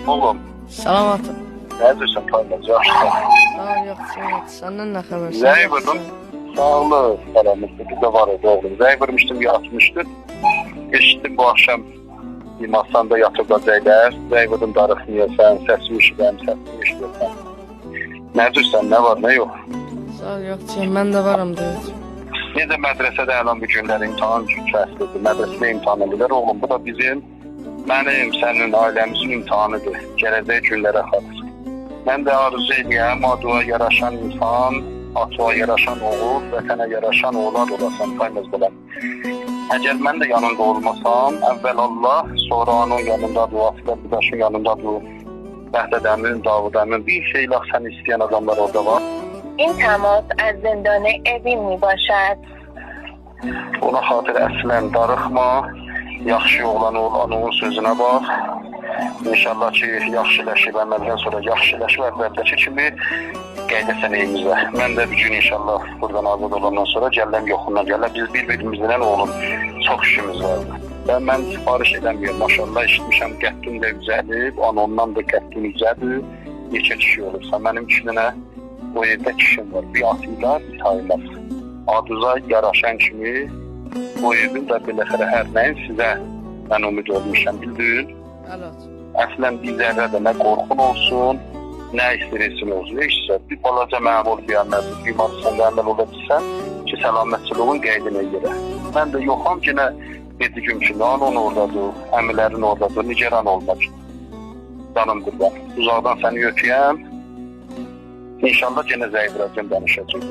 Oğlum, Salamatım. neredesin paylaşacağım? Daha yok Cüneyt. Senden ne haber? Zayıfladım. Sağlığı, selametli. Bir de vardı oğlum. Zayıflamıştım, yatmıştı. Geçtim bu akşam bir masanda yatırılacaklar. Zayıfladım darıkmıyorsan, sesimi işitəm, sesimi işitəm. Neredesin, ne var, ne yok? Sağ ol, yok Cüneyt. Ben de varım diyor. Necə mədrəsədə əlan bu günlər imtahan kəsdidir. Mədrəsədə imtahan edirlər. Oğlum, bu da bizim, mənim, sənin, ailəmizin imtahanıdır. Gələcək günlərə xatir. Mən də arzu edirəm, adığa yaraşan insan, atığa yaraşan oğul, vətənə yaraşan oğlan olasan, payınız biləm. Əgər mən də yanında olmasam, əvvəl Allah, sonra onun yanındadır, Asilər Bidaşın yanındadır, Bəhdəd əmin, Davud əmin, bir şeylə səni istəyən adamlar orada var. این تماس از زندان اوین می باشد. Ona xatir əslən darıxma, yaxşı oğlan ol, anonun sözünə bax. İnşallah ki, yaxşılaşıb, əməldən sonra yaxşılaşıb, əvvəldəki kimi qeydəsən evimizə. Mən də bir gün inşallah buradan azad olandan sonra gəlləm yoxundan gələ. Biz bir-birimizdən oğlum, çox işimiz vardı. Və mən sifariş edəmiyorum, maşallah işitmişəm, qəddin də üzəlib, anondan da qəddin üzəlib, neçə kişi olursa. Mənim 2 dənə o evdə kişim var, bir atıyla, bir taylar. Adıza yaraşan kimi o evin də beləxərə hər nəyin sizə mən ümid olmuşam, bildin. Evet. Əslən bir zərrə də nə qorxun olsun, nə stresin olsun. Neysə, bir balaca məmur bir əməl, bir madisəndə əməl ola bilsən ki, səlamətçiliğin qeydinə görə. Mən də yoxam ki, nə dedigim ki, anon oradadır, əmilərin oradadır, nigeran olmaq. Canım qurban. Uzaqdan səni ötüyəm. İnşallah yenə zəiflərəcəm danışacaq.